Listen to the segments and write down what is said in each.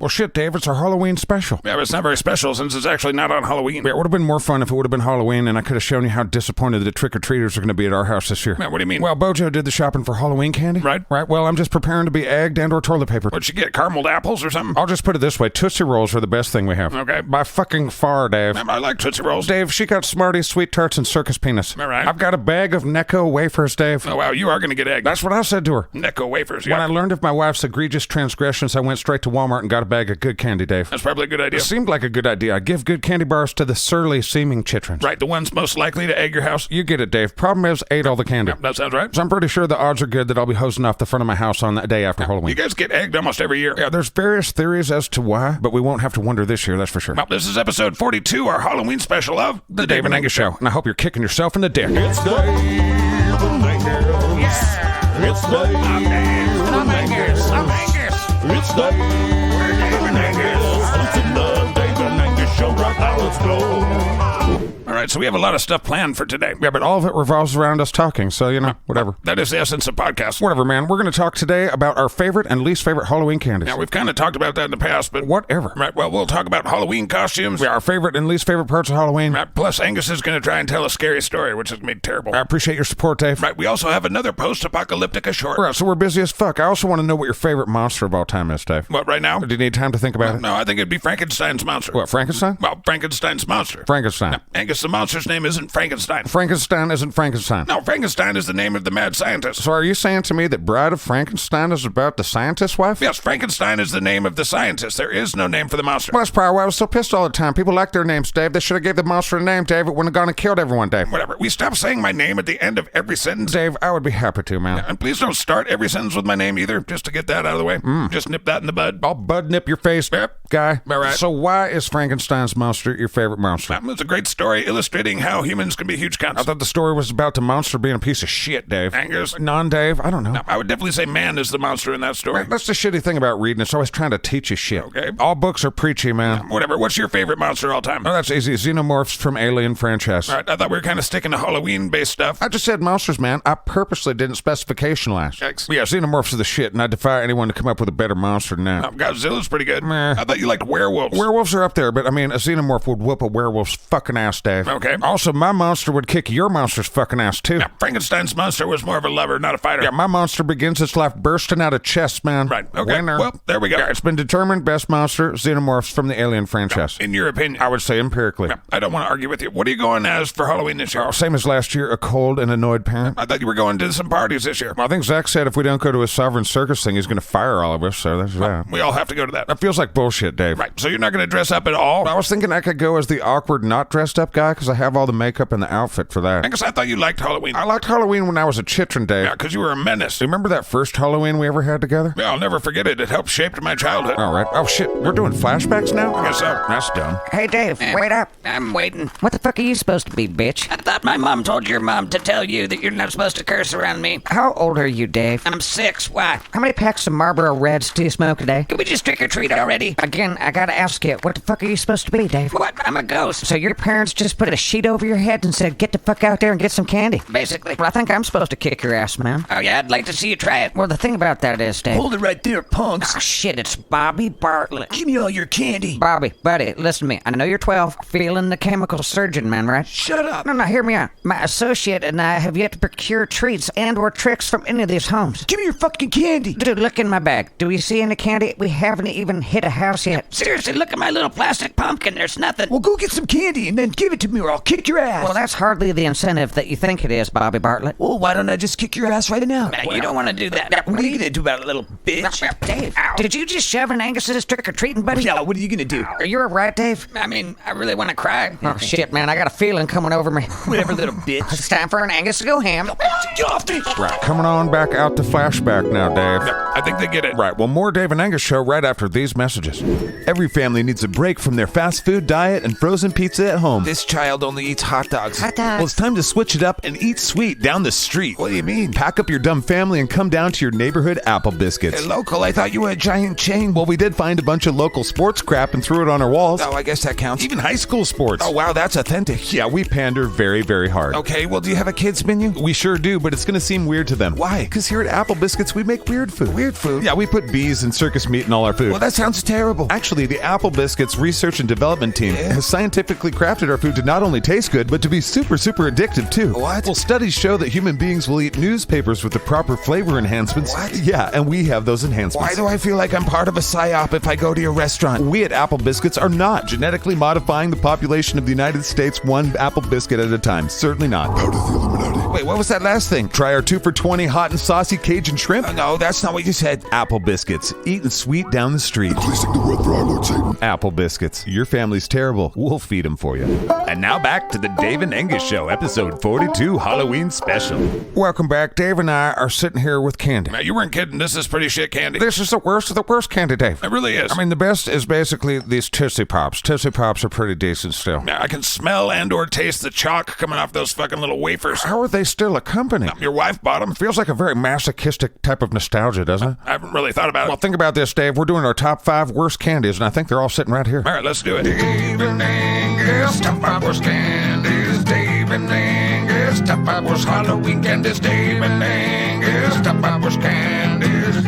Well, shit, Dave, it's our Halloween special. Yeah, but it's not very special since it's actually not on Halloween. Yeah, it would have been more fun if it would have been Halloween and I could have shown you how disappointed the trick-or-treaters are going to be at our house this year. Yeah, what do you mean? Well, Bojo did the shopping for Halloween candy. Right. Well, I'm just preparing to be egged and or toilet paper. What'd you get, carameled apples or something? I'll just put it this way. Tootsie Rolls are the best thing we have. Okay. By fucking far, Dave. I like Tootsie Rolls. Dave, she got Smarties, Sweet Tarts, and Circus Peanuts. All right. I've got a bag of Necco wafers, Dave. Oh, wow, you are going to get egged. That's what I said to her. Necco wafers, When I learned of my wife's egregious transgressions, I went straight to Walmart and got a bag of good candy, Dave. That's probably a good idea. It seemed like a good idea. I give good candy bars to the surly-seeming chitrons. Right, the ones most likely to egg your house. You get it, Dave. Problem is, ate all the candy. That sounds right. So I'm pretty sure the odds are good that I'll be hosing off the front of my house on that day after Halloween. You guys get egged almost every year. Yeah, there's various theories as to why, but we won't have to wonder this year, that's for sure. Well, this is episode 42, our Halloween special of The Dave and Angus Show, and I hope you're kicking yourself in the dick. It's Dave and Angus. Yeah. It's Dave and Angus. It's Dave and Angus. It's the Dave and Angus Show right now. Let's go. All right, so we have a lot of stuff planned for today. Yeah, but all of it revolves around us talking, so, you know, whatever. That is the essence of podcasts. Whatever, man. We're going to talk today about our favorite and least favorite Halloween candies. Now, we've kind of talked about that in the past, but... Whatever. Right, well, we'll talk about Halloween costumes. Yeah, our favorite and least favorite parts of Halloween. Right, plus Angus is going to try and tell a scary story, which is going to be terrible. I appreciate your support, Dave. Right, we also have another post-apocalyptic short. Right, so we're busy as fuck. I also want to know what your favorite monster of all time is, Dave. What, right now? Or do you need time to think about it? No, I think it'd be Frankenstein's monster. What, Frankenstein? Well, Frankenstein's monster. Frankenstein. No, Angus, the monster's name isn't Frankenstein. Frankenstein isn't Frankenstein. No, Frankenstein is the name of the mad scientist. So are you saying to me that Bride of Frankenstein is about the scientist's wife? Yes, Frankenstein is the name of the scientist. There is no name for the monster. Well, that's probably why I was so pissed all the time. People like their names, Dave. They should have gave the monster a name, Dave. It wouldn't have gone and killed everyone, Dave. Whatever. We stop saying my name at the end of every sentence. Dave, I would be happy to, man. And please don't start every sentence with my name either, just to get that out of the way. Just nip that in the bud. I'll bud nip your face, Yep. guy. All right. So why is Frankenstein's monster your favorite monster? It's a great story illustrating how humans can be huge cunts. I thought the story was about the monster being a piece of shit, Dave. Angus. Non-Dave? I don't know. No, I would definitely say man is the monster in that story. That's the shitty thing about reading. It's always trying to teach you shit. Okay. All books are preachy, man. Whatever. What's your favorite monster of all time? Oh, that's easy. Xenomorphs from Alien franchise. All right, I thought we were kind of sticking to Halloween-based stuff. I just said monsters, man. I purposely didn't specificationalize. Yikes. Yeah, xenomorphs are the shit, and I defy anyone to come up with a better monster than that. Godzilla's pretty good. Meh. I thought you liked werewolves. Werewolves are up there, but I mean, a xenomorph would whoop a werewolf's fucking ass, Dave. Okay. Also, my monster would kick your monster's fucking ass, too. Now, Frankenstein's monster was more of a lover, not a fighter. Yeah, my monster begins its life bursting out of chests, man. Right. Okay. Winner. Well, there we go. Yeah, it's been determined best monster, xenomorphs from the Alien franchise. In your opinion. I would say empirically. I don't want to argue with you. What are you going as for Halloween this year? Oh, same as last year, a cold and annoyed parent. I thought you were going to some parties this year. Well, I think Zach said if we don't go to a sovereign circus thing, he's going to fire all of us, so that's that. We all have to go to that. That feels like bullshit, Dave. Right. So you're not going to dress up at all? I was thinking I could go as the awkward, not dressed up guy because I have all the makeup and the outfit for that. I guess I thought you liked Halloween. I liked Halloween when I was a chitrin, Dave. Yeah, because you were a menace. Do you remember that first Halloween we ever had together? Yeah, I'll never forget it. It helped shape my childhood. All right. Oh, shit. We're doing flashbacks now? I guess so. That's dumb. Hey, Dave, wait up. I'm waiting. What the fuck are you supposed to be, bitch? I thought my mom told your mom to tell you that you're not supposed to curse around me. How old are you, Dave? I'm 6. Why? How many packs of Marlboro Reds do you smoke a day? Can we just trick or treat already? Again, I gotta ask you, what the fuck are you supposed to be, Dave? What? I'm a ghost. So your parents just put a sheet over your head and said, get the fuck out there and get some candy? Basically. Well, I think I'm supposed to kick your ass, man. Oh, yeah, I'd like to see you try it. Well, the thing about that is, Dave... Hold it right there, punks. Oh, shit, it's Bobby Bartlett. Give me all your candy. Bobby, buddy, listen to me. I know you're 12, feeling the chemical surgeon, man, right? Shut up. No, hear me out. My associate and I have yet to procure treats and or tricks from any of these homes. Give me your fucking candy. Dude, look in my bag. Do we see any candy? We haven't even hit a house yet. Seriously, look at my little plastic pumpkin. There's nothing. Well, go get some candy and then give it to me or I'll kick your ass. Well, that's hardly the incentive that you think it is, Bobby Bartlett. Well, why don't I just kick your ass right now? You don't want to do that. What are you gonna do about it, little bitch? Dave, did you just shove an Angus's trick-or-treating, buddy? Yeah, what are you gonna do? Are you alright, Dave? I mean, I really want to cry. Oh, shit, man. I got a feeling coming over me. Whatever, little bitch. It's time for an Angus to go ham. Get off me! Right, coming on back out to flashback now, Dave. I think they get it. Right, well, more Dave and Angus show right after these messages. Every family needs a break from their fast food diet and frozen pizza at home. This child only eats hot dogs. Hot Well, dogs. it's time to switch it up and eat sweet down the street. What do you mean? Pack up your dumb family and come down to your neighborhood Apple Biscuits. Hey, local, I thought you were a giant chain. Well, we did find a bunch of local sports crap and threw it on our walls. Oh, I guess that counts. Even high school sports. Oh, wow, that's authentic. Yeah, we pander very, very hard. Okay, well, do you have a kids menu? We sure do, but it's going to seem weird to them. Why? Because here at Apple Biscuits, we make weird food. Weird food? Yeah, we put bees and circus meat in all our food. Well, that sounds terrible. apple. Actually, the Apple Biscuits research and development team has scientifically crafted our food to not only taste good, but to be super, super addictive too. What? Well, studies show that human beings will eat newspapers with the proper flavor enhancements. What? Yeah, and we have those enhancements. Why do I feel like I'm part of a psyop if I go to your restaurant? We at Apple Biscuits are not genetically modifying the population of the United States one apple biscuit at a time. Certainly not. Wait, what was that last thing? Try our 2 for $20 hot and saucy Cajun shrimp. No, that's not what you said. Apple Biscuits, eating sweet down the street. Apple Biscuits. Your family's terrible. We'll feed them for you. And now back to the Dave and Angus Show, episode 42, Halloween special. Welcome back. Dave and I are sitting here with candy. Now, you weren't kidding. This is pretty shit candy. This is the worst of the worst candy, Dave. It really is. I mean, the best is basically these Tootsie Pops. Tootsie Pops are pretty decent still. Now, I can smell and or taste the chalk coming off those fucking little wafers. How are they still a company? Your wife bought them. Feels like a very masochistic type of nostalgia, doesn't it? I haven't really thought about Well, it. think about this, Dave. We're doing our top 5 worst candies, and I think they're all sitting right here. All right, let's do it. Dave and Angus, top 5 worst candies. Dave and Angus, top 5 worst Halloween candies. Dave and Angus, top 5 worst candies.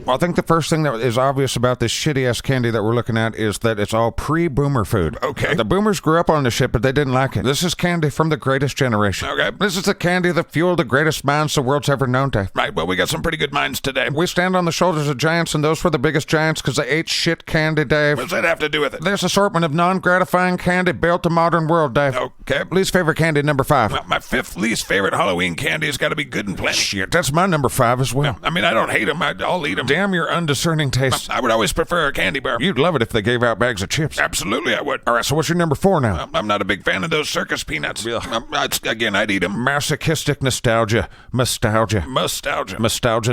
Well, I think the first thing that is obvious about this shitty-ass candy that we're looking at is that it's all pre-boomer food. Okay. The boomers grew up on this shit, but they didn't like it. This is candy from the greatest generation. Okay. This is the candy that fueled the greatest minds the world's ever known, Dave. Right, well, we got some pretty good minds today. We stand on the shoulders of giants, and those were the biggest giants because they ate shit candy, Dave. What does that have to do with it? This assortment of non-gratifying candy built the modern world, Dave. Okay. Least favorite candy, number 5. Well, my 5th least favorite Halloween candy has got to be Good and Plenty. Shit, that's my number 5 as well. I mean, I don't hate them. I'll eat them. Damn your undiscerning taste. I would always prefer a candy bar. You'd love it if they gave out bags of chips. Absolutely, I would. All right, so what's your number 4 now? I'm not a big fan of those circus peanuts. Again, I'd eat them. Masochistic nostalgia. Nostalgia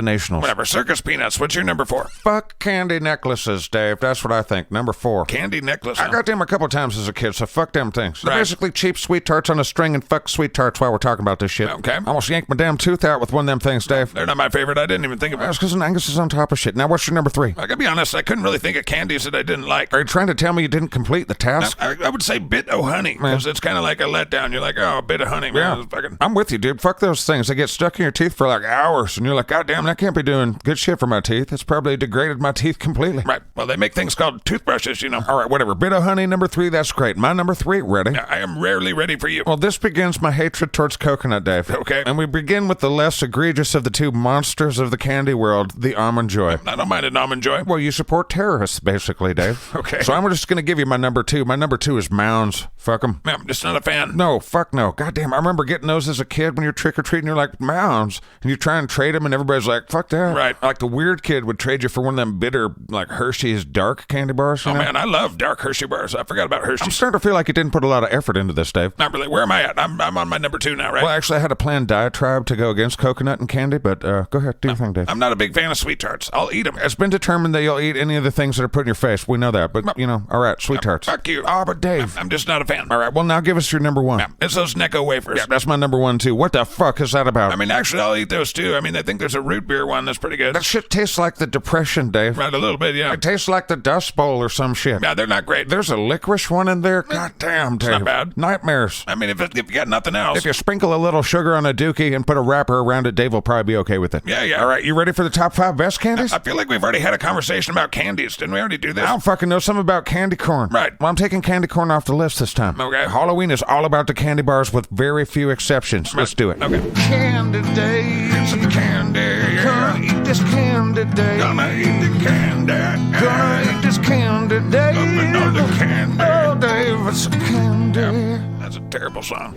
nationals. Whatever. Circus peanuts. What's your number 4? Fuck candy necklaces, Dave. That's what I think. Number 4. Candy necklace. I got them a couple times as a kid, so fuck them things. They're Right. basically cheap sweet tarts on a string, and fuck sweet tarts while we're talking about this shit. Okay. I almost yanked my damn tooth out with one of them things, Dave. They're not my favorite. I didn't even think about That's it. because Angus is on top of shit. Now, what's your number 3? I gotta be honest, I couldn't really think of candies that I didn't like. Are you trying to tell me you didn't complete the task? I would say bit o' honey, because it's kind of like a letdown. You're like, oh, a bit of honey, man. Yeah. It's fucking- I'm with you, dude. Fuck those things. They get stuck in your teeth for like hours, and you're like, God damn, that can't be doing good shit for my teeth. It's probably degraded my teeth completely. Right. Well, they make things called toothbrushes, you know. All right, whatever. Bit of honey, number 3. That's great. My number 3, ready? I am rarely ready for you. Well, this begins my hatred towards coconut, Dave. Okay. And we begin with the less egregious of the two monsters of the candy world, the Almond Joy. I don't mind an Almond Joy. Well, you support terrorists, basically, Dave. Okay. So I'm just going to give you my number 2. My number 2 is Mounds. Fuck them. I'm just not a fan. No, fuck no. Goddamn, I remember getting those as a kid when you're trick-or-treating. You're like, Mounds. And you try and trade them, and everybody's like, fuck that. Right. Like the weird kid would trade you for one of them bitter, like Hershey's dark candy bars. You Oh, know? man, I love dark Hershey bars. I forgot about I'm Hershey's. starting to feel like you didn't put a lot of effort into this, Dave. Not really. Where am I at? I'm on my number 2 now, right? Well, actually, I had a planned diatribe to go against coconut and candy, but go ahead, do your thing, Dave. I'm not a big fan of sweet tarts. I'll eat them. It's been determined that you'll eat any of the things that are put in your face. We know that, but, you know, all right, sweet tarts. Fuck you. Oh, but Dave. I'm just not a fan. All right, well, now give us your number 1. It's those Necco wafers. Yeah, that's my number 1, too. What the fuck is that about? I mean, actually, I'll eat those too. I mean, I think there's a root beer one that's pretty good. that shit tastes like the Depression, Dave. Right, a little bit, yeah. It tastes like the Dust Bowl or some shit. Yeah, they're not great. There's a licorice one in there. God damn, Dave. not bad. Nightmares. I mean, if you got nothing else. If you sprinkle a little sugar on a dookie and put a wrapper around it, Dave will probably be okay with it. Yeah. All right, you ready for the top 5 best candies? I feel like we've already had a conversation about candies. Didn't we already do this? I don't fucking know something about candy corn. Right. Well, I'm taking candy corn off the list this time. Okay. Halloween is all about the candy bars with very few exceptions. Let's do it. Okay. Candy day. Some candy. Gonna eat this candy day. Gonna eat the candy. Gonna eat this candy day. Loving all the candy. Oh, Dave, it's a candy. That's a terrible song.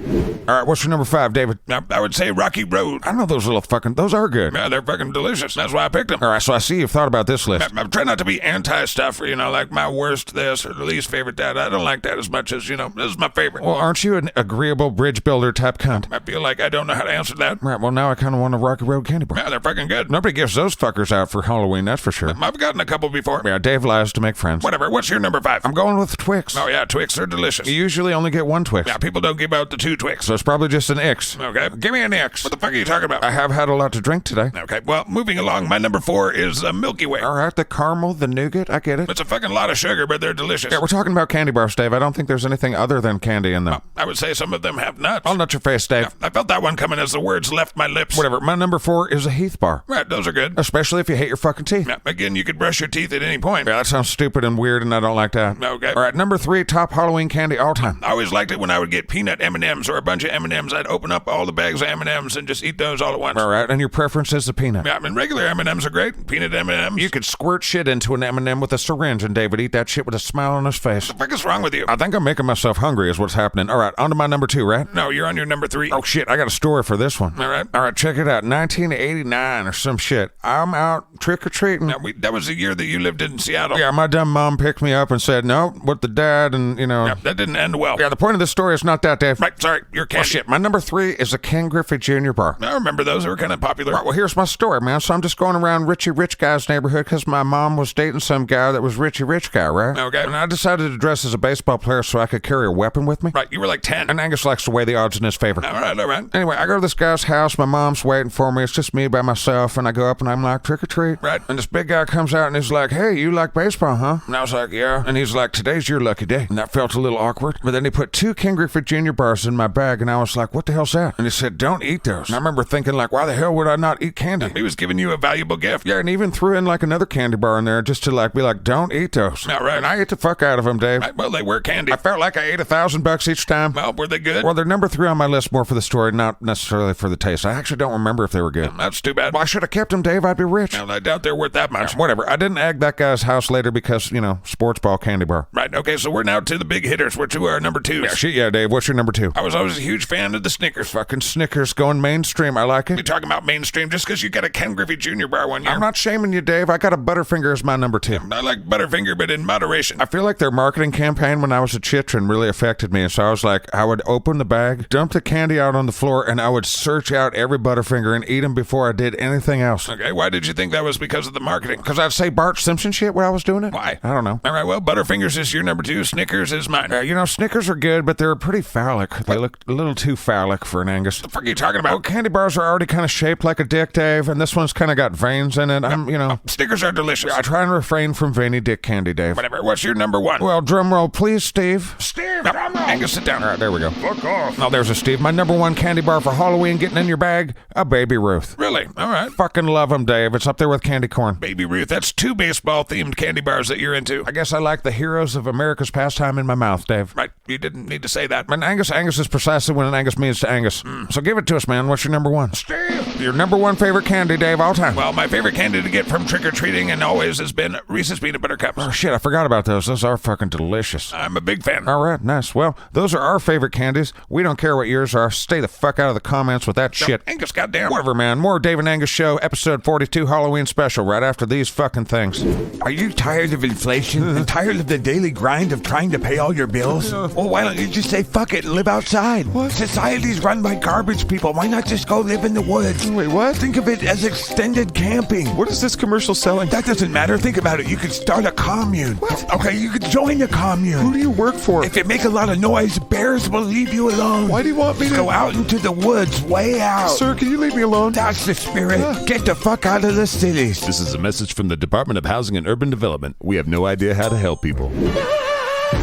All right, what's your number 5, David? I would say Rocky Road. I know those those are good. Yeah, they're fucking delicious. That's why I picked them. All right, so I see you've thought about this list. I'm trying not to be anti-stuff, you know, like my worst this or the least favorite that. I don't like that as much as, you know, this is my favorite. Well, aren't you an agreeable bridge builder type cunt? I feel like I don't know how to answer that. Right, well, now I kind of want a Rocky Road candy bar. Yeah, they're fucking good. Nobody gives those fuckers out for Halloween, that's for sure. I've gotten a couple before. Yeah, Dave lies to make friends. Whatever. What's your number 5? I'm going with Twix. Oh, yeah, Twix are delicious. You usually only get one Twix. Yeah, Yeah, people don't give out the 2 Twix. So it's probably just an X. Okay, give me an X. What the fuck are you talking about? I have had a lot to drink today. Okay, well, moving along, my number 4 is Milky Way. All right, the caramel, the nougat, I get it. It's a fucking lot of sugar, but they're delicious. Yeah, we're talking about candy bars, Dave. I don't think there's anything other than candy in them. I would say some of them have nuts. I'll nut your face, Dave. I felt that one coming as the words left my lips. Whatever. My number 4 is a Heath bar. Right, those are good. Especially if you hate your fucking teeth. Yeah, again, you could brush your teeth at any point. Yeah, that sounds stupid and weird, and I don't like that. Okay. All right, number 3, top Halloween candy all time. I always liked it when I would get peanut M&Ms or a bunch of M&Ms. I'd open up all the bags of M&Ms and just eat those all at once. All right, and your preference is the peanut. Yeah, I mean, regular M&Ms are great. Peanut M&Ms. You could squirt shit into an M&M with a syringe, and Dave would eat that shit with a smile on his face. What the fuck is wrong with you? I think I'm making myself hungry is what's happening. All right, on to my number 2, right? No, you're on your number 3. Oh, shit, I got a story for this one. All right. All right, check it out. 1989 or some shit. I'm out trick-or-treating. Now, that was the year that you lived in Seattle. Yeah, my dumb mom picked me up and said, no, with the dad and, Yeah, that didn't end well. Yeah, the point of the story is not that, Dave. Right, sorry, you're Oh, candy. shit, my number 3 is a Ken Griffey Jr. bar. I remember those. They were kind of popular. Right, well, here's my story, man. So I'm just going around Richie Rich Guy's neighborhood because my mom was dating some guy that was Richie Rich Guy, right? Okay. And I decided to dress as a baseball player so I could carry a weapon with me. Right, you were like 10. And Angus likes to weigh the odds in his favor. All right, all right. Anyway, I go to this guy's house. My mom's waiting for me. It's just me by myself. And I go up and I'm like, trick or treat. Right. And this big guy comes out and he's like, hey, you like baseball, huh? And I was like, yeah. And he's like, today's your lucky day. And that felt a little awkward. But then he put 2 Ken Griffey Jr. bars in my bag. And I was like, what the hell's that? And he said, don't eat those. And I remember thinking, like, why the hell would I not eat candy? He was giving you a valuable gift. Yeah, and even threw in like another candy bar in there just to like be like, don't eat those. All right. And I ate the fuck out of them, Dave. Right, well, they were candy. I felt like I ate $1,000 each time. Well, were they good? Well, they're number 3 on my list more for the story, not necessarily for the taste. I actually don't remember if they were good. That's too bad. Well, I should have kept them, Dave. I'd be rich. Well, I doubt they're worth that much. Whatever. I didn't egg that guy's house later because, sports ball candy bar. Right, okay, so we're now to the big hitters, which are our number 2s. Yeah, shit, yeah, Dave. What's your number 2? I was always a huge fan of the Snickers. Fucking Snickers going mainstream. I like You're it. talking about mainstream just because you got a Ken Griffey Jr. bar one year. I'm not shaming you, Dave. I got a Butterfinger as my number 2. I like Butterfinger, but in moderation. I feel like their marketing campaign when I was a chitrin really affected me. And so I was like, I would open the bag, dump the candy out on the floor, and I would search out every Butterfinger and eat them before I did anything else. Okay, why did you think that was because of the marketing? Because I'd say Bart Simpson shit while I was doing it. Why? I don't know. All right, well, Butterfingers is your number 2. Snickers is mine. Snickers are good, but they're pretty phallic. They look a little too phallic for an Angus. What the fuck are you talking about? Well, candy bars are already kind of shaped like a dick, Dave, and this one's kind of got veins in it. Snickers are delicious. I try and refrain from veiny dick candy, Dave. Whatever. What's your number 1? Well, drum roll, please, Steve. Steve, Angus, sit down. All right, there we go. Fuck off. Oh, there's a Steve. My number 1 candy bar for Halloween getting in your bag, a Baby Ruth. Really? All right. Fucking love them, Dave. It's up there with candy corn. Baby Ruth, that's 2 baseball-themed candy bars that you're into. I guess I like the heroes of America's pastime in my mouth, Dave. Right, you didn't need to say that. And Angus is precisely what an Angus means to Angus. So give it to us, man. What's your number 1? Steve! Your number 1 favorite candy, Dave, all time. Well, my favorite candy to get from trick-or-treating and always has been Reese's Peanut Butter Cups. Oh, shit, I forgot about those. Those are fucking delicious. I'm a big fan. All right, nice. Well, those are our favorite candies. We don't care what yours are. Stay the fuck out of the comments with that shit. Angus, goddamn. Whatever, man. More Dave and Angus Show, episode 42, Halloween special, right after these fucking things. Are you tired of inflation and tired of the daily grind of trying to pay all your bills? Well, why don't you just say fuck it and live outside? What? Society's run by garbage people. Why not just go live in the woods? Wait, what? Think of it as extended camping. What is this commercial selling? That doesn't matter. Think about it. You could start a commune. What? Okay, you could join a commune. Who do you work for? If you make a lot of noise, bears will leave you alone. Why do you want me to go out into the woods, way out? Sir, can you leave me alone? That's the spirit. Get the fuck out of the cities. This is a message from the Department of Housing and Urban Development. We have no idea how to help people.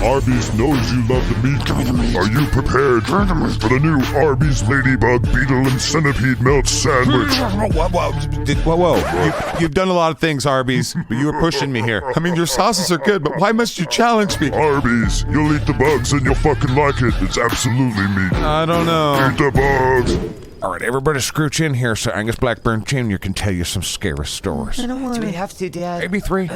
Arby's knows you love the meat. Are you prepared for the new Arby's Ladybug, Beetle, and Centipede Melt Sandwich? Whoa. You've done a lot of things, Arby's, but you were pushing me here. I mean, your sauces are good, but why must you challenge me? Arby's, you'll eat the bugs and you'll fucking like it. It's absolutely meat. I don't know. Eat the bugs. All right, everybody scrooch in here so Angus Blackburn Jr. can tell you some scary stories. Do we have to, Dad? Maybe 3.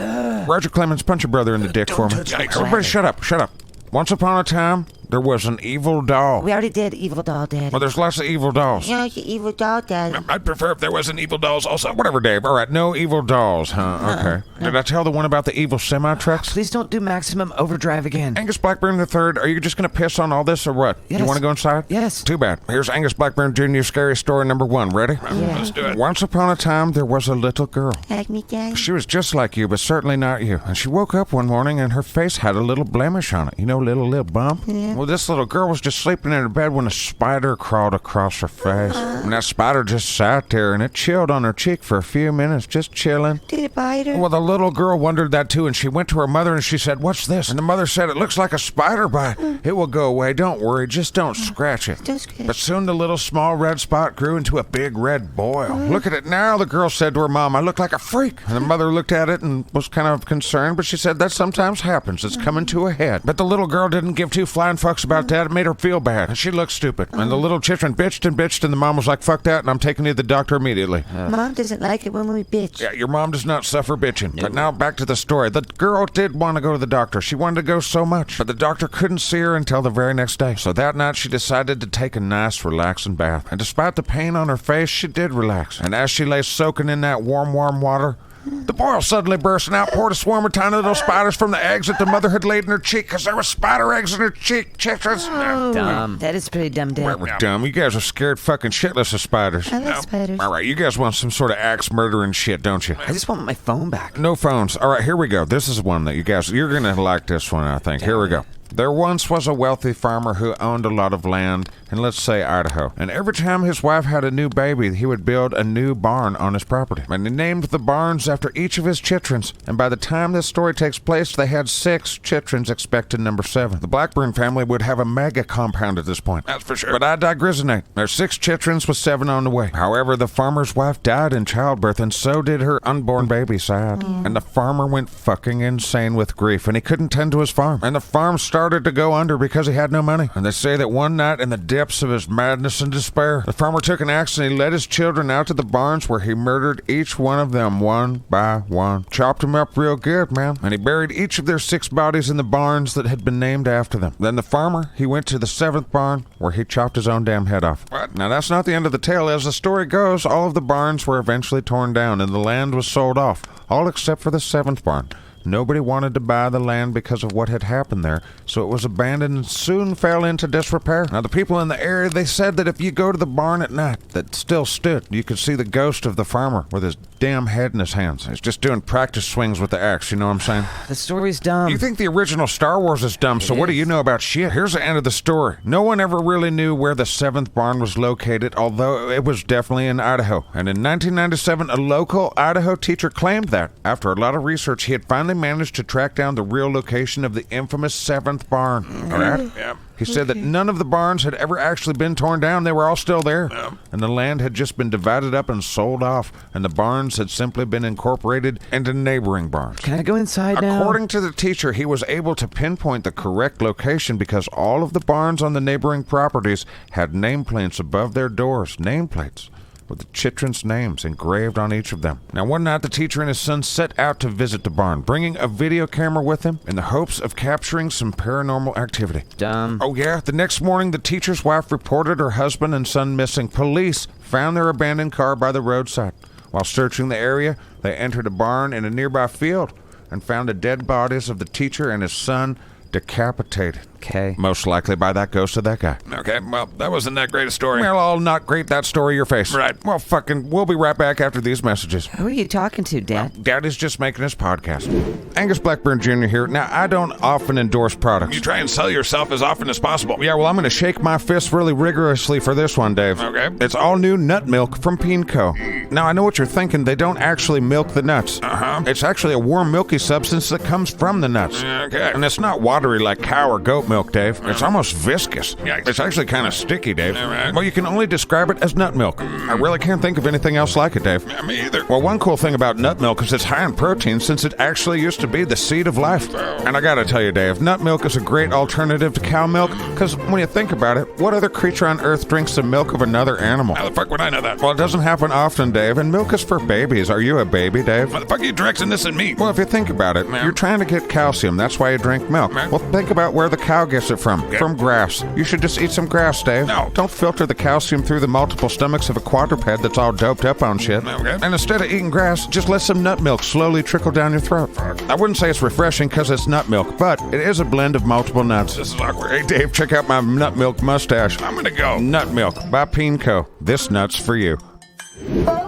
Roger Clemens, punch your brother in the dick for me. Everybody shut up. Once upon a time, there was an evil doll. We already did Evil Doll, Daddy. Well, there's lots of evil dolls. Yeah, it's Evil Doll, Daddy. I'd prefer if there wasn't evil dolls also. Whatever, Dave. All right, no evil dolls, huh? Okay. Did I tell the one about the evil semi-trucks? Please don't do Maximum Overdrive again. Angus Blackburn III, are you just going to piss on all this or what? Yes. You want to go inside? Yes. Too bad. Here's Angus Blackburn Jr. scary story number 1. Ready? Let's do it. Once upon a time, there was a little girl. Like me, Daddy? She was just like you, but certainly not you. And she woke up one morning and her face had a little blemish on it. You know, little bump? Yeah. Well, this little girl was just sleeping in her bed when a spider crawled across her face. And that spider just sat there and it chilled on her cheek for a few minutes, just chilling. Did it bite her? Well, the little girl wondered that too, and she went to her mother and she said, "What's this?" And the mother said, "It looks like a spider bite. It will go away. Don't worry. Just don't scratch it." Don't scratch. But soon the little small red spot grew into a big red boil. "Look at it now," the girl said to her mom. "I look like a freak." And the mother looked at it and was kind of concerned, but she said, "That sometimes happens. It's coming to a head." But the little girl didn't give two flying fucks about that. It made her feel bad, and she looked stupid. And the little children bitched, and the mom was like, "Fuck that, and I'm taking you to the doctor immediately." Mom doesn't like it when we bitch. Yeah, your mom does not suffer bitching. But now back to the story. The girl did want to go to the doctor. She wanted to go so much, but the doctor couldn't see her until the very next day. So that night she decided to take a nice, relaxing bath. And despite the pain on her face, she did relax. And as she lay soaking in that warm water, the boil suddenly burst and out poured a swarm of tiny little spiders from the eggs that the mother had laid in her cheek, because there were spider eggs in her cheek. Dumb. That is pretty dumb, Dad. We're dumb. You guys are scared fucking shitless of spiders. I love spiders. All right, you guys want some sort of axe murdering shit, don't you? I just want my phone back. No phones. All right, here we go. This is one that you're going to like this one, I think. Here we go. There once was a wealthy farmer who owned a lot of land in, let's say, Idaho. And every time his wife had a new baby, he would build a new barn on his property. And he named the barns after each of his chitrons. And by the time this story takes place, they had 6 chitrons, expected number 7. The Blackburn family would have a mega compound at this point. That's for sure. But I digressinate. There's 6 chitrons with 7 on the way. However, the farmer's wife died in childbirth, and so did her unborn baby, sad. And the farmer went fucking insane with grief, and he couldn't tend to his farm. And the farm started to go under because he had no money. And they say that one night, in the depths of his madness and despair, the farmer took an axe and he led his children out to the barns, where he murdered each one of them one by one. Chopped them up real good, man. And he buried each of their 6 bodies in the barns that had been named after them. Then the farmer, he went to the 7th barn, where he chopped his own damn head off. What? Now that's not the end of the tale. As the story goes, all of the barns were eventually torn down and the land was sold off, all except for the 7th barn. Nobody wanted to buy the land because of what had happened there, so it was abandoned and soon fell into disrepair. Now, the people in the area, they said that if you go to the barn at night that still stood, you could see the ghost of the farmer with his damn head in his hands. He's just doing practice swings with the axe, you know what I'm saying? The story's dumb. You think the original Star Wars is dumb, so what do you know about shit? Here's the end of the story. No one ever really knew where the 7th barn was located, although it was definitely in Idaho. And in 1997, a local Idaho teacher claimed that, after a lot of research, he had finally managed to track down the real location of the infamous 7th barn. All right? Yeah. He said that none of the barns had ever actually been torn down. They were all still there. And the land had just been divided up and sold off, and the barns had simply been incorporated into neighboring barns. Can I go inside now? According to the teacher, he was able to pinpoint the correct location because all of the barns on the neighboring properties had nameplates above their doors. Nameplates with the chitrons' names engraved on each of them. Now, one night, the teacher and his son set out to visit the barn, bringing a video camera with him in the hopes of capturing some paranormal activity. Dumb. Oh, yeah? The next morning, the teacher's wife reported her husband and son missing. Police found their abandoned car by the roadside. While searching the area, they entered a barn in a nearby field and found the dead bodies of the teacher and his son decapitated. Okay. Most likely by that ghost of that guy. Okay, well, that wasn't that great a story. Well, I'll not great that story your face. Right. Well, we'll be right back after these messages. Who are you talking to, Dad? Daddy's just making his podcast. Angus Blackburn Jr. here. Now, I don't often endorse products. You try and sell yourself as often as possible. Yeah, well, I'm going to shake my fist really rigorously for this one, Dave. Okay. It's all new nut milk from Pinco. Now, I know what you're thinking. They don't actually milk the nuts. Uh-huh. It's actually a warm, milky substance that comes from the nuts. Okay. And it's not watery like cow or goat milk, Dave. It's almost viscous. Yikes. It's actually kind of sticky, Dave. All right. Well, you can only describe it as nut milk. I really can't think of anything else like it, Dave. Yeah, me either. Well, one cool thing about nut milk is it's high in protein, since it actually used to be the seed of life. And I gotta tell you, Dave, nut milk is a great alternative to cow milk, because when you think about it, what other creature on earth drinks the milk of another animal? How the fuck would I know that? Well, it doesn't happen often, Dave, and milk is for babies. Are you a baby, Dave? Why the fuck are you directing this at me? Well, if you think about it, you're trying to get calcium. That's why you drink milk. Well, think about where the cow gets it from. From grass. You should just eat some grass, Dave. No. Don't filter the calcium through the multiple stomachs of a quadruped that's all doped up on shit. Okay. And instead of eating grass, just let some nut milk slowly trickle down your throat. I wouldn't say it's refreshing because it's nut milk, but it is a blend of multiple nuts. This is awkward. Hey, Dave, check out my nut milk mustache. I'm gonna go. Nut milk by Pinco. This nut's for you.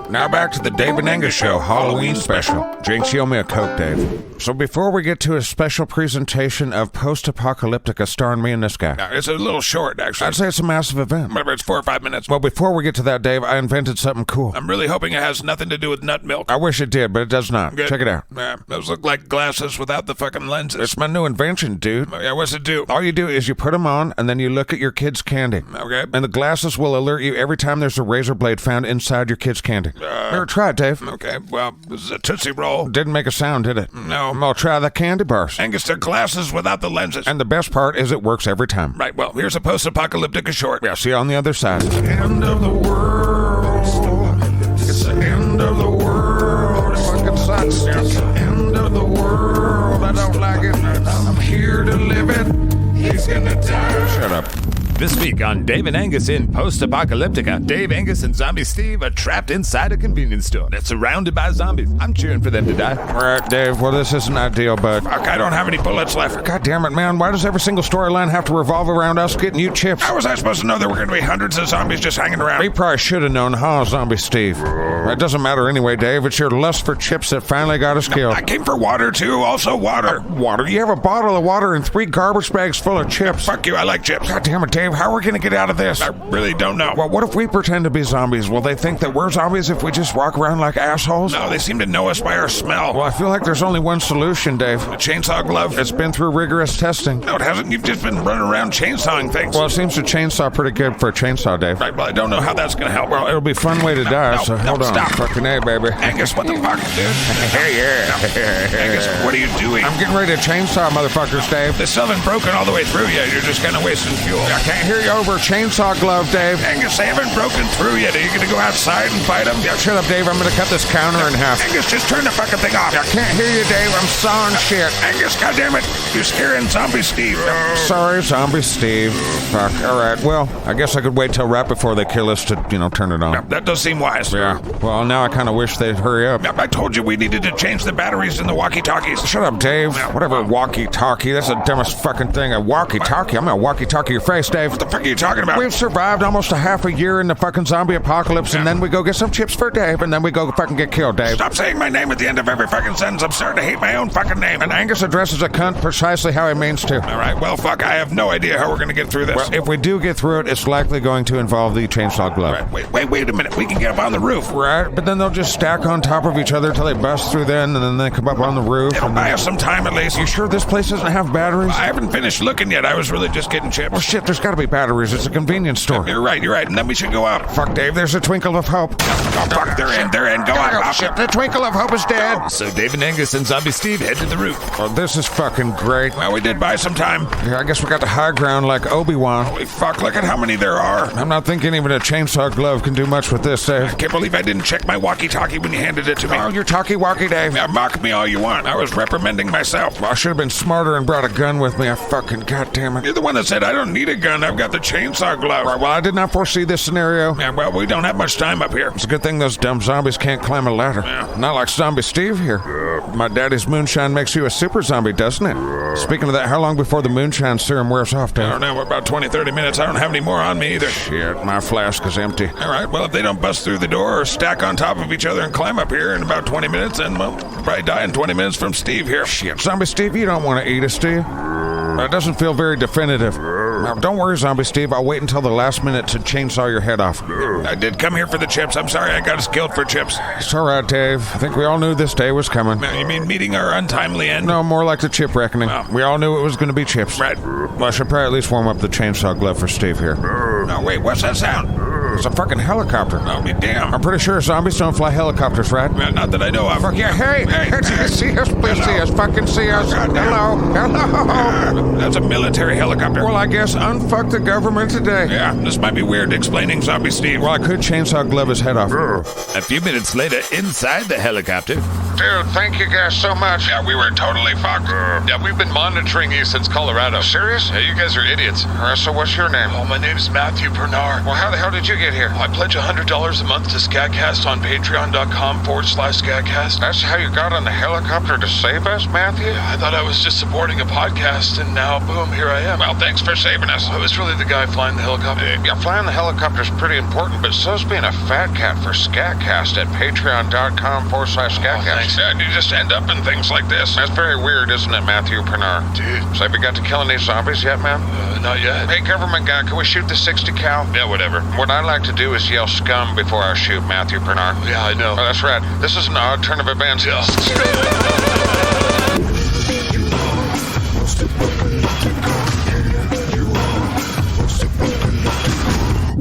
Now back to the Dave and Angus Show Halloween special. Jinx, you owe me a Coke, Dave. So before we get to a special presentation of Post-Apocalyptica starring me and this guy. It's a little short, actually. I'd say it's a massive event. Whatever, it's 4 or 5 minutes. Well, before we get to that, Dave, I invented something cool. I'm really hoping it has nothing to do with nut milk. I wish it did, but it does not. Good. Check it out. Yeah, those look like glasses without the fucking lenses. It's my new invention, dude. Yeah, what's it do? All you do is you put them on, and then you look at your kid's candy. Okay. And the glasses will alert you every time there's a razor blade found inside your kid's candy. Never try it, Dave. Okay, well, this is a Tootsie Roll. Didn't make a sound, did it? No. Well, try the candy bars. Angus, they're glasses without the lenses. And the best part is it works every time. Right, well, here's a post-apocalyptic short. Yeah, see you on the other side. End of the world. It's the end of the world. It fucking sucks. It's the end of the world. I don't like it. I'm here to live it. He's gonna die. Shut up. This week on Dave and Angus in Post-Apocalyptica, Dave, Angus, and Zombie Steve are trapped inside a convenience store that's surrounded by zombies. I'm cheering for them to die. All right, Dave. Well, this isn't ideal, bud. Fuck, I don't have any bullets left. God damn it, man. Why does every single storyline have to revolve around us getting you chips? How was I supposed to know there were gonna be hundreds of zombies just hanging around? We probably should have known, huh, Zombie Steve? It doesn't matter anyway, Dave. It's your lust for chips that finally got us killed. I came for water, too. Also water. Water? You have a bottle of water and 3 garbage bags full of chips. Fuck you, I like chips. God damn it, Dave. How are we going to get out of this? I really don't know. Well, what if we pretend to be zombies? Will they think that we're zombies if we just walk around like assholes? No, they seem to know us by our smell. Well, I feel like there's only one solution, Dave. A chainsaw glove? It's been through rigorous testing. No, it hasn't. You've just been running around chainsawing things. Well, it seems to chainsaw pretty good for a chainsaw, Dave. Right, well, I don't know how that's gonna help. Well, it'll be a fun way to die, no, so no, hold on. stop. Fucking A, baby. Angus, what the fuck, dude? Hey, yeah. Angus, what are you doing? I'm getting ready to chainsaw motherfuckers, Dave. They still haven't broken all the way through yet. You're just kind of wasting fuel. I can't hear you over chainsaw glove, Dave. Angus, they haven't broken through yet. Are you gonna go outside and fight them? Yeah, shut up, Dave. I'm gonna cut this counter in half. Angus, just turn the fucking thing off. I can't hear you, Dave. I'm sawing shit. Angus, goddammit, you're scaring Zombie Steve. Sorry, Zombie Steve. Fuck. All right. Well, I guess I could wait till right before they kill us to, turn it on. That does seem wise. Yeah. Well, now I kind of wish they'd hurry up. I told you we needed to change the batteries in the walkie-talkies. Shut up, Dave. Whatever walkie-talkie. That's the dumbest fucking thing. A walkie-talkie. I'm gonna walkie-talkie your face, Dave. What the fuck are you talking about? We've survived almost a half a year in the fucking zombie apocalypse, and then we go get some chips for Dave, and then we go fucking get killed, Dave. Stop saying my name at the end of every fucking sentence. I'm starting to hate my own fucking name. And Angus addresses a cunt precisely how he means to. All right, well, fuck, I have no idea how we're gonna get through this. Well, if we do get through it, it's likely going to involve the chainsaw glove. Right, wait a minute. We can get up on the roof. Right, but then they'll just stack on top of each other till they bust through then, and then they come up on the roof. It'll and buy us some time at least. You sure this place doesn't have batteries? I haven't finished looking yet. I was really just getting chips. Well, shit, there's gotta be batteries. It's a convenience store. You're right. And then we should go up. Fuck, Dave, there's a twinkle of hope. Oh, fuck, they're in. Go on. Shit, the twinkle of hope is dead. So Dave and Angus and Zombie Steve head to the roof. Oh, this is fucking great. Well, we did buy some time. Yeah, I guess we got the high ground like Obi-Wan. Holy fuck, look at how many there are. I'm not thinking even a chainsaw glove can do much with this, Dave. I can't believe I didn't check my walkie-talkie when you handed it to me. Oh, you're talkie-walkie, Dave. Now, mock me all you want. I was reprimanding myself. Well, I should have been smarter and brought a gun with me. I fucking goddamn it. You're the one that said I don't need a gun. I've got the chainsaw glove. Right, well, I did not foresee this scenario. Yeah, well, we don't have much time up here. It's a good thing those dumb zombies can't climb a ladder. Yeah. Not like Zombie Steve here. My daddy's moonshine makes you a super zombie, doesn't it? Speaking of that, how long before the moonshine serum wears off, Dave? I don't know, about 20, 30 minutes. I don't have any more on me either. Shit, my flask is empty. All right, well, if they don't bust through the door or stack on top of each other and climb up here in about 20 minutes, then we'll probably die in 20 minutes from Steve here. Shit, Zombie Steve, you don't want to eat us, do you? That doesn't feel very definitive. Now, don't worry, Zombie Steve. I'll wait until the last minute to chainsaw your head off. I did come here for the chips. I'm sorry I got us killed for chips. It's all right, Dave. I think we all knew this day was coming. You mean meeting our untimely end? No, more like the chip reckoning. Oh. We all knew it was going to be chips. Right. Well, I should probably at least warm up the chainsaw glove for Steve here. No, wait, what's that sound? It's a fucking helicopter. I'll be damned. I'm pretty sure zombies don't fly helicopters, right? Well, not that I know of. Fuck yeah, hey! See us, please Hello. see us, fucking see us. Hello. That's a military helicopter. Well, I guess unfuck the government today. Yeah, this might be weird explaining Zombie Steve. Well, I could chainsaw glove his head off. A few minutes later, inside the helicopter, Dude, thank you guys so much. Yeah, we were totally fucked. Yeah, we've been monitoring you since Colorado. Serious? Yeah, you guys are idiots. So what's your name? Oh, my name's Matthew Bernard. Well, how the hell did you get here? I pledge $100 a month to SKATCAST on patreon.com/SKATCAST. That's how you got on the helicopter to save us, Matthew? I thought I was just supporting a podcast, and now, boom, here I am. Well, thanks for saving us. I was really the guy flying the helicopter. Yeah, flying the helicopter's pretty important, but so's being a fat cat for SKATCAST at patreon.com/SKATCAST. Thanks. Yeah, you just end up in things like this. That's very weird, isn't it, Matthew Bernard? Dude. So have you got to kill any zombies yet, man? Not yet. Hey, government guy, can we shoot the 60 cal? Yeah, whatever. What I like to do is yell scum before I shoot Matthew Bernard. Yeah, I know. Oh, that's right. This is an odd turn of events. Yeah.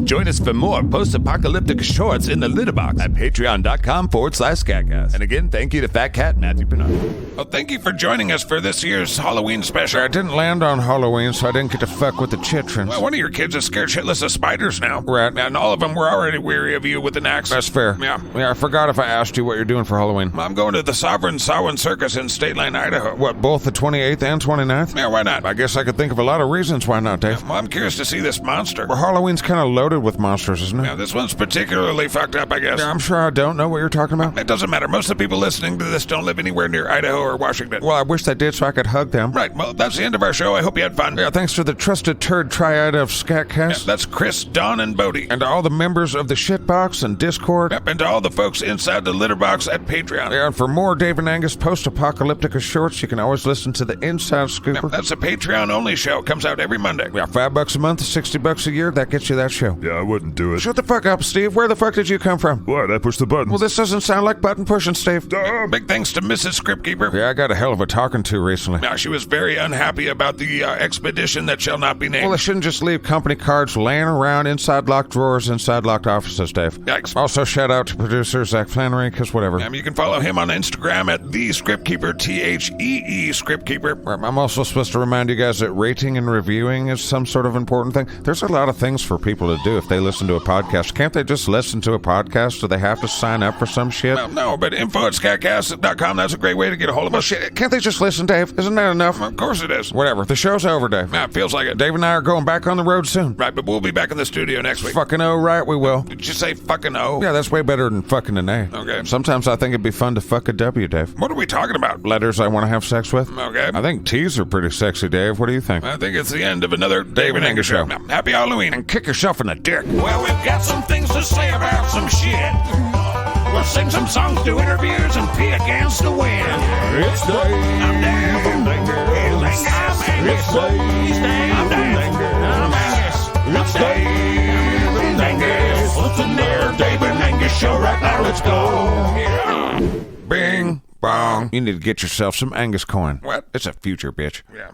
Join us for more post-apocalyptic shorts in the litter box at patreon.com/SKATCAST. And again, thank you to Fat Cat Matthew Bernard. Well, thank you for joining us for this year's Halloween special. I didn't land on Halloween, so I didn't get to fuck with the chitrons. Well, one of your kids is scared shitless of spiders now. Right. And all of them were already weary of you with an axe. That's fair. Yeah. Yeah, I forgot if I asked you what you're doing for Halloween. I'm going to the Sovereign Samhain Circus in State Line, Idaho. What, both the 28th and 29th? Yeah, why not? I guess I could think of a lot of reasons why not, Dave. Well, I'm curious to see this monster. Well, Halloween's kind of loaded with monsters, isn't it? Yeah, this one's particularly fucked up, I guess. Yeah, I'm sure I don't know what you're talking about. It doesn't matter. Most of the people listening to this don't live anywhere near Idaho or Washington. Well, I wish they did so I could hug them. Right, well, that's the end of our show. I hope you had fun. Yeah, thanks to the trusted turd triad of Yeah, SKATCAST. that's Chris, Don, and Bodie. And to all the members of the Shitbox and Discord. Yep, and to all the folks inside the litter box at Patreon. Yeah, and for more Dave and Angus post-apocalyptic shorts, you can always listen to the Inside Scooper. Yep, that's a Patreon-only show. Comes out every Monday. Yeah, $5 a month, $60 a year, that gets you that show. Yeah, I wouldn't do it. Shut the fuck up, Steve. Where the fuck did you come from? What? I pushed the button. Well, this doesn't sound like button pushing, Steve. Big thanks to Mrs. Scriptkeeper. Yeah, I got a hell of a talking to recently. Now, she was very unhappy about the expedition that shall not be named. Well, I shouldn't just leave company cards laying around inside locked drawers, inside locked offices, Dave. Yikes. Also, shout out to producer Zach Flannery, because whatever. You can follow him on Instagram at the Scriptkeeper, THEE Scriptkeeper. I'm also supposed to remind you guys that rating and reviewing is some sort of important thing. There's a lot of things for people to do if they listen to a podcast. Can't they just listen to a podcast? Do they have to sign up for some shit? Well, no, but info@skatcast.com, that's a great way to get a hold of Well, us. shit, can't they just listen, Dave? Isn't that enough? Of course it is. Whatever. The show's over, Dave. Yeah, it feels like it. Dave and I are going back on the road soon. Right, but we'll be back in the studio next week. Fucking oh, right, we will. Did you say fucking oh? Yeah, that's way better than fucking an A. Okay. Sometimes I think it'd be fun to fuck a W, Dave. What are we talking about? Letters I want to have sex with. Okay. I think T's are pretty sexy, Dave. What do you think? I think it's the end of another Dave and Angus show. Now, happy Halloween. And kick yourself in the dick. Well, we've got some things to say about some shit. We'll sing some songs, do interviews, and pee against the wind. It's Dave. I'm Dave. I'm Angus. It's Dave. He's Dave. I'm Dave. I'm Angus. It's Dave and Angus. What's in there? Dave and Angus show right now. Let's go. Yeah. Bing, bong. You need to get yourself some Angus coin. What? It's a future, bitch. Yeah.